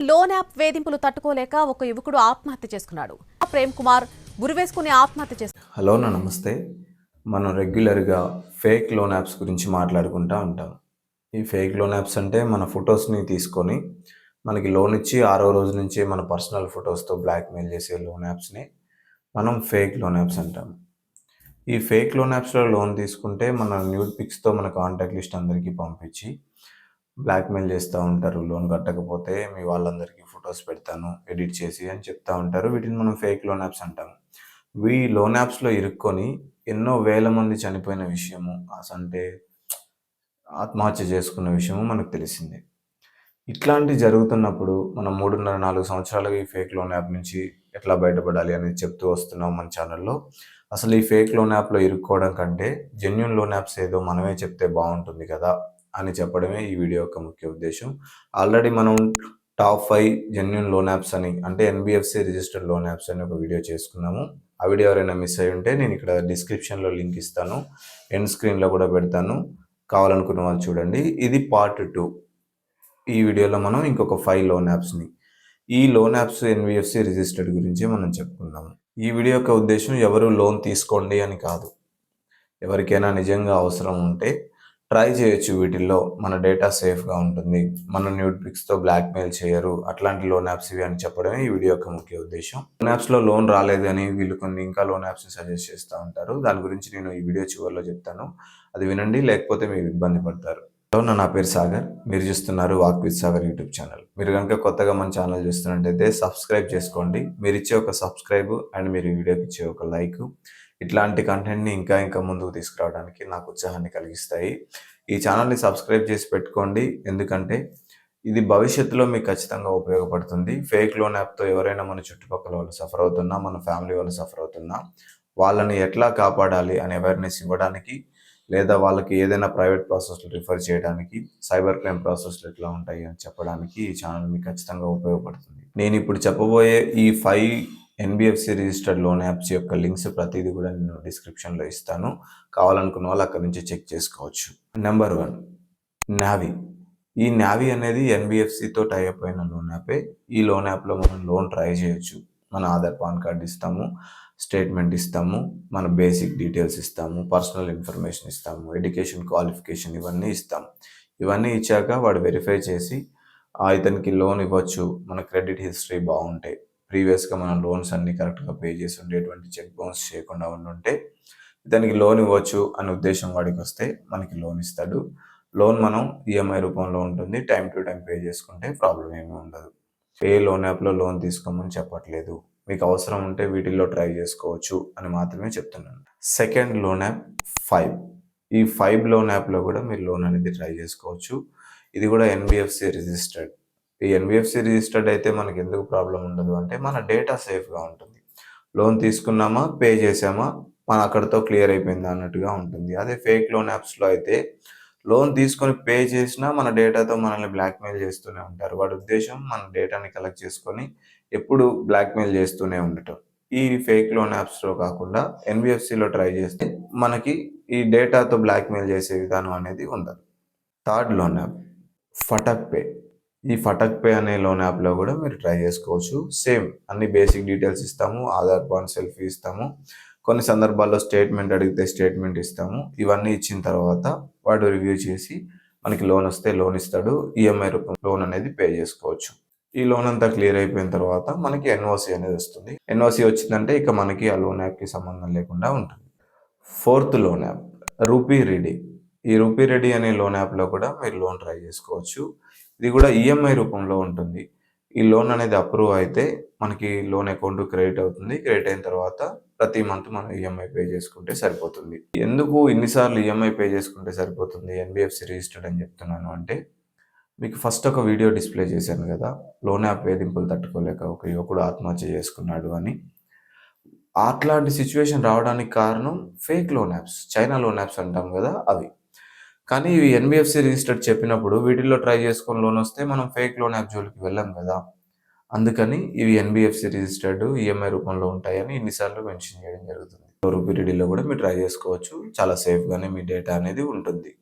Loan app వేధింపులు తట్టుకోలేక ఒక యువకుడు ఆత్మహత్య చేసుకున్నాడు. ప్రేమ్ కుమార్ గురివేసుకుని ఆత్మహత్య చేసుకున్నాడు. హలో నమస్తే. మనం రెగ్యులర్గా ఫేక్ లోన్ యాప్స్ గురించి మాట్లాడుకుంటూ ఉంటాం. ఈ ఫేక్ లోన్ యాప్స్ అంటే మన ఫొటోస్ని తీసుకొని మనకి లోన్ ఇచ్చి 6వ రోజు నుంచి మన పర్సనల్ ఫొటోస్తో బ్లాక్మెయిల్ చేసే లోన్ యాప్స్ని మనం ఫేక్ లోన్ యాప్స్ అంటాం. ఈ ఫేక్ లోన్ యాప్స్లో లోన్ తీసుకుంటే మన న్యూడ్ పిక్స్తో మన కాంటాక్ట్ లిస్ట్ అందరికీ పంపించి బ్లాక్మెయిల్ చేస్తూ ఉంటారు. లోన్ కట్టకపోతే మీ వాళ్ళందరికీ ఫొటోస్ పెడతాను ఎడిట్ చేసి అని చెప్తూ ఉంటారు. వీటిని మనం ఫేక్ లోన్ యాప్స్ అంటాము. ఈ లోన్ యాప్స్లో ఇరుక్కొని ఎన్నో వేల మంది చనిపోయిన విషయము, అంటే ఆత్మహత్య చేసుకున్న విషయము మనకు తెలిసిందే. ఇట్లాంటి జరుగుతున్నప్పుడు మనం 3.5-4 సంవత్సరాలుగా ఈ ఫేక్ లోన్ యాప్ నుంచి ఎట్లా బయటపడాలి అనేది చెప్తూ వస్తున్నాం మన ఛానల్లో. అసలు ఈ ఫేక్ లోన్ యాప్లో ఇరుక్కోవడం కంటే జెన్యూన్ లోన్ యాప్స్ ఏదో మనమే చెప్తే బాగుంటుంది కదా అని చెప్పడమే ఈ వీడియో యొక్క ముఖ్య ఉద్దేశం. ఆల్రెడీ మనం టాప్ 5 జెన్యూన్ లోన్ యాప్స్ అని, అంటే ఎన్బిఎఫ్సి రిజిస్టర్డ్ లోన్ యాప్స్ అని ఒక వీడియో చేసుకున్నాము. ఆ వీడియో ఎవరైనా మిస్ అయ్యి ఉంటే నేను ఇక్కడ డిస్క్రిప్షన్లో లింక్ ఇస్తాను, ఎండ్ స్క్రీన్లో కూడా పెడతాను, కావాలనుకున్న వాళ్ళు చూడండి. ఇది పార్ట్ 2. ఈ వీడియోలో మనం ఇంకొక 5 లోన్ యాప్స్ని, ఈ లోన్ యాప్స్ ఎన్బిఎఫ్సి రిజిస్టర్డ్ గురించి మనం చెప్పుకుందాము. ఈ వీడియో యొక్క ఉద్దేశం ఎవరు లోన్ తీసుకోండి అని కాదు. ఎవరికైనా నిజంగా అవసరం ఉంటే ట్రై చేయొచ్చు. వీటిల్లో మన డేటా సేఫ్గా ఉంటుంది, మన న్యూడ్ పిక్స్తో బ్లాక్మెయిల్ చేయరు, అట్లాంటి లోన్ యాప్స్ ఇవి అని చెప్పడమే ఈ వీడియో యొక్క ముఖ్య ఉద్దేశం. లోన్ యాప్స్లో లోన్ రాలేదు అని వీళ్ళు కొన్ని ఇంకా లోన్ యాప్స్ని సజెస్ట్ చేస్తూ ఉంటారు. దాని గురించి నేను ఈ వీడియో చివరిలో చెప్తాను, అది వినండి, లేకపోతే మీరు ఇబ్బంది పడతారు. హలో, నా పేరు సాగర్, మీరు చూస్తున్నారు walk with Sagar YouTube channel. మీరు కనుక కొత్తగా మన ఛానల్ చూస్తున్నట్టయితే సబ్స్క్రైబ్ చేసుకోండి. మీరు ఇచ్చే ఒక సబ్స్క్రైబ్ అండ్ మీరు ఈ వీడియోకి ఇచ్చే ఒక లైక్ ఇట్లాంటి కంటెంట్ని ఇంకా ముందుకు తీసుకురావడానికి నాకు ఉత్సాహాన్ని కలిగిస్తాయి. ఈ ఛానల్ని సబ్స్క్రైబ్ చేసి పెట్టుకోండి, ఎందుకంటే ఇది భవిష్యత్తులో మీకు ఖచ్చితంగా ఉపయోగపడుతుంది. ఫేక్ లోన్ యాప్తో ఎవరైనా మన చుట్టుపక్కల వాళ్ళు సఫర్ అవుతున్నా, మన ఫ్యామిలీ వాళ్ళు సఫర్ అవుతున్నా, వాళ్ళని ఎట్లా కాపాడాలి అనే అవేర్నెస్ ఇవ్వడానికి, లేదా వాళ్ళకి ఏదైనా ప్రైవేట్ ప్రాసెస్లు రిఫర్ చేయడానికి, సైబర్ క్రైమ్ ప్రాసెస్లు ఎట్లా ఉంటాయి అని చెప్పడానికి ఈ ఛానల్ మీకు ఖచ్చితంగా ఉపయోగపడుతుంది. నేను ఇప్పుడు చెప్పబోయే ఈ 5 ఎన్బిఎఫ్సి రిజిస్టర్డ్ లోన్ యాప్స్ యొక్క లింక్స్ ప్రతిదీ కూడా నేను డిస్క్రిప్షన్లో ఇస్తాను, కావాలనుకున్న వాళ్ళు అక్కడి నుంచి చెక్ చేసుకోవచ్చు. Number 1, navy. ఈ నావీ అనేది ఎన్బిఎఫ్సితో టైఅప్ అయిన లోన్ యాపే. ఈ లోన్ యాప్లో మనం లోన్ ట్రై చేయొచ్చు. మన ఆధార్, పాన్ కార్డు ఇస్తాము, స్టేట్మెంట్ ఇస్తాము, మన బేసిక్ డీటెయిల్స్ ఇస్తాము, పర్సనల్ ఇన్ఫర్మేషన్ ఇస్తాము, ఎడ్యుకేషన్ క్వాలిఫికేషన్ ఇవన్నీ ఇస్తాము. ఇవన్నీ ఇచ్చాక వాడు వెరిఫై చేసి ఇతనికి లోన్ ఇవ్వచ్చు. మన క్రెడిట్ హిస్టరీ బాగుంటే, ప్రీవియస్గా మన లోన్స్ అన్ని కరెక్ట్గా పే చేసి ఉంటే, ఎటువంటి చెక్ బౌన్స్ చేయకుండా ఉంటే ఇతనికి లోన్ ఇవ్వచ్చు అనే ఉద్దేశం వాడికి వస్తే మనకి లోన్ ఇస్తాడు. లోన్ మనం ఈఎంఐ రూపంలో ఉంటుంది, టైం టు టైం పే చేసుకుంటే ప్రాబ్లం ఏమీ ఉండదు. ఏ లోన్ యాప్లో లోన్ తీసుకోమని చెప్పట్లేదు, మీకు అవసరం ఉంటే వీటిల్లో ట్రై చేసుకోవచ్చు అని మాత్రమే చెప్తున్నాను. Second loan app 5. ఈ 5 లోన్ యాప్లో కూడా మీరు లోన్ అనేది ట్రై చేసుకోవచ్చు. ఇది కూడా ఎన్బిఎఫ్సి రిజిస్టర్డ్. ఈ ఎన్బిఎఫ్సి రిజిస్టర్డ్ అయితే మనకి ఎందుకు ప్రాబ్లం ఉండదు అంటే మన డేటా సేఫ్గా ఉంటుంది. లోన్ తీసుకున్నామా, పే చేసామా, మన అక్కడితో క్లియర్ అయిపోయిందా అన్నట్టుగా ఉంటుంది. అదే ఫేక్ లోన్ యాప్స్లో అయితే లోన్ తీసుకొని పే చేసినా మన డేటాతో మనల్ని బ్లాక్మెయిల్ చేస్తూనే ఉంటారు. వాడి ఉద్దేశం మన డేటాని కలెక్ట్ చేసుకొని ఎప్పుడు బ్లాక్మెయిల్ చేస్తూనే ఉండటం. ఈ ఫేక్ లోన్ యాప్స్లో కాకుండా ఎన్బిఎఫ్సిలో ట్రై చేస్తే మనకి ఈ డేటాతో బ్లాక్మెయిల్ చేసే విధానం అనేది ఉండదు. Third loan app Fatak pay. ఈ ఫటక్ పే అనే లోన్ యాప్లో కూడా మీరు ట్రై చేసుకోవచ్చు. సేమ్ అన్ని బేసిక్ డీటెయిల్స్ ఇస్తాము, ఆధార్, పాన్, సెల్ఫీ ఇస్తాము, కొన్ని సందర్భాల్లో స్టేట్మెంట్ అడిగితే స్టేట్మెంట్ ఇస్తాము. ఇవన్నీ ఇచ్చిన తర్వాత వాడు రివ్యూ చేసి మనకి లోన్ వస్తే లోన్ ఇస్తాడు. ఈఎంఐ రూపం లోన్ అనేది పే చేసుకోవచ్చు. ఈ లోన్ అంతా క్లియర్ అయిపోయిన తర్వాత మనకి ఎన్ఓసి అనేది వస్తుంది. ఎన్ఓసి వచ్చిందంటే ఇక మనకి ఆ లోన్ యాప్కి సంబంధం లేకుండా ఉంటుంది. Fourth loan app rupee ready. ఈ రూపీ రెడీ అనే లోన్ యాప్లో కూడా మీరు లోన్ ట్రై చేసుకోవచ్చు. ఇది కూడా ఈఎంఐ రూపంలో ఉంటుంది. ఈ లోన్ అనేది అప్రూవ్ అయితే మనకి లోన్ అకౌంట్ క్రెడిట్ అవుతుంది. క్రెడిట్ అయిన తర్వాత ప్రతి మంత్ మనం ఈఎంఐ పే చేసుకుంటే సరిపోతుంది. ఎందుకు ఇన్నిసార్లు ఈఎంఐ పే చేసుకుంటే సరిపోతుంది, ఎన్బిఎఫ్సి రిజిస్టర్డ్ అని చెప్తున్నాను అంటే, మీకు ఫస్ట్ ఒక వీడియో డిస్ప్లే చేశాను కదా, లోన్ యాప్ వేధింపులు తట్టుకోలేక ఒక యువకుడు ఆత్మహత్య చేసుకున్నాడు అని. అట్లాంటి సిచ్యువేషన్ రావడానికి కారణం fake loan apps, China loan apps అంటాం కదా అవి. కానీ ఇవి ఎన్బిఎఫ్సి రిజిస్టర్డ్ చెప్పినప్పుడు వీటిల్లో ట్రై చేసుకొని లోన్ వస్తే మనం ఫేక్ లోన్ యాప్ జోలికి వెళ్ళాం కదా. అందుకని ఇవి ఎన్బిఎఫ్సి రిజిస్టర్డ్ ఈఎంఐ రూపంలో ఉంటాయని ఇన్నిసార్లు మెన్షన్ చేయడం జరుగుతుంది. రూపీ రెడీలో కూడా మీరు ట్రై చేసుకోవచ్చు. చాలా సేఫ్గానే మీ డేటా అనేది ఉంటుంది.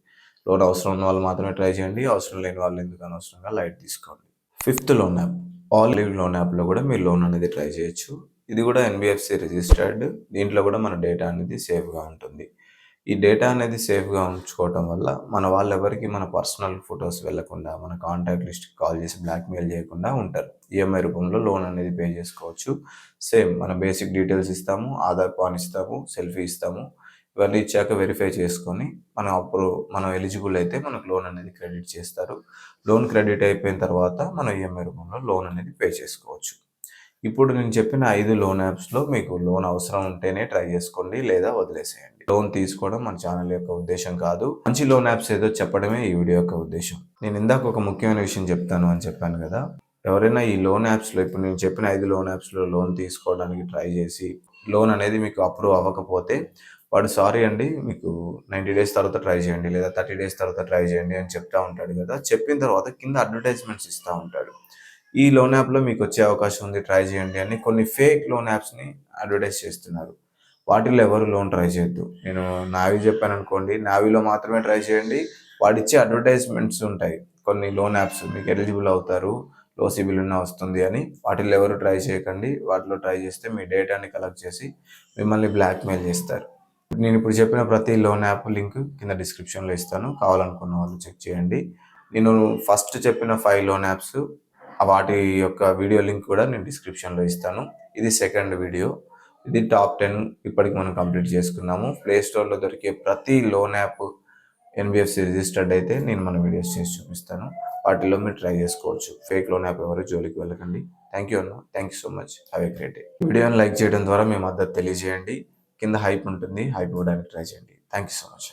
లోన్ అవసరం ఉన్న వాళ్ళు మాత్రమే ట్రై చేయండి, అవసరం లేని వాళ్ళు ఎందుకు అనవసరంగా లైట్ తీసుకోండి. Fifth loan app all loan యాప్లో కూడా మీరు లోన్ అనేది ట్రై చేయొచ్చు. ఇది కూడా ఎన్బిఎఫ్సి రిజిస్టర్డ్. దీంట్లో కూడా మన డేటా అనేది సేఫ్గా ఉంటుంది. ఈ డేటా అనేది సేఫ్గా ఉంచుకోవటం వల్ల మన వాళ్ళెవరికి మన పర్సనల్ ఫొటోస్ వెళ్లకుండా, మన కాంటాక్ట్ లిస్ట్కి కాల్ చేసి బ్లాక్మెయిల్ చేయకుండా ఉంటారు. ఈఎంఐ రూపంలో లోన్ అనేది పే చేసుకోవచ్చు. సేమ్ మన బేసిక్ డీటెయిల్స్ ఇస్తాము, ఆధార్ పాన్ ఇస్తాము, సెల్ఫీ ఇస్తాము. ఇవన్నీ ఇచ్చాక వెరిఫై చేసుకొని మనం ఎలిజిబుల్ అయితే మనకు లోన్ అనేది క్రెడిట్ చేస్తారు. లోన్ క్రెడిట్ అయిపోయిన తర్వాత మనం ఈఎంఐ రూపంలో లోన్ అనేది పే చేసుకోవచ్చు. ఇప్పుడు నేను చెప్పిన 5 లోన్ యాప్స్లో మీకు లోన్ అవసరం ఉంటేనే ట్రై చేసుకోండి, లేదా వదిలేసేయండి. లోన్ తీసుకోవడం మన ఛానల్ యొక్క ఉద్దేశం కాదు. మంచి లోన్ యాప్స్ ఏదో చెప్పడమే ఈ వీడియో యొక్క ఉద్దేశం. నేను ఇందాక ఒక ముఖ్యమైన విషయం చెప్తాను అని చెప్పాను కదా. ఎవరైనా ఈ లోన్ యాప్స్లో, ఇప్పుడు నేను చెప్పిన 5 లోన్ యాప్స్లో లోన్ తీసుకోవడానికి ట్రై చేసి లోన్ అనేది మీకు అప్రూవ్ అవ్వకపోతే వాడు సారీ అండి, మీకు 90 డేస్ తర్వాత ట్రై చేయండి, లేదా 30 డేస్ తర్వాత ట్రై చేయండి అని చెప్తా ఉంటాడు కదా. చెప్పిన తర్వాత కింద అడ్వర్టైజ్మెంట్స్ ఇస్తూ ఉంటాడు. ఈ లోన్ యాప్లో మీకు వచ్చే అవకాశం ఉంది, ట్రై చేయండి అని కొన్ని ఫేక్ లోన్ యాప్స్ని అడ్వర్టైజ్ చేస్తున్నారు. వాటిల్లో ఎవరు లోన్ ట్రై చేయొద్దు. నేను నావి చెప్పాను అనుకోండి, నావిలో మాత్రమే ట్రై చేయండి. వాడిచ్చే అడ్వర్టైజ్మెంట్స్ ఉంటాయి, కొన్ని లోన్ యాప్స్ మీకు ఎలిజిబుల్ అవుతారు, లో సిబిల్ ఉన్న వస్తుంది అని. వాటిల్లో ఎవరు ట్రై చేయకండి. వాటిలో ట్రై చేస్తే మీ డేటాని కలెక్ట్ చేసి మిమ్మల్ని బ్లాక్మెయిల్ చేస్తారు. నేను ఇప్పుడు చెప్పిన ప్రతి లోన్ యాప్ లింక్ కింద డిస్క్రిప్షన్లో ఇస్తాను, కావాలనుకున్న వాళ్ళు చెక్ చేయండి. నేను ఫస్ట్ చెప్పిన 5 లోన్ యాప్స్, వాటి యొక్క వీడియో లింక్ కూడా నేను డిస్క్రిప్షన్లో ఇస్తాను. ఇది సెకండ్ వీడియో. ఇది టాప్ 10 ఇప్పటికి మనం కంప్లీట్ చేసుకున్నాము. ప్లే స్టోర్లో దొరికే ప్రతి లోన్ యాప్ ఎన్బిఎఫ్సి రిజిస్టర్డ్ అయితే నేను మన వీడియోస్ చేసి చూపిస్తాను. వాటిలో మీరు ట్రై చేసుకోవచ్చు. ఫేక్ లోన్ యాప్ ఎవరు జోలికి వెళ్ళకండి. థ్యాంక్ యూ అన్న, thank you so much. Have a great day. వీడియోని లైక్ చేయడం ద్వారా మీ మద్దతు తెలియజేయండి. కింద హైప్ ఉంటుంది, హైప్ ఇవ్వడానికి ట్రై చేయండి. Thank you so much.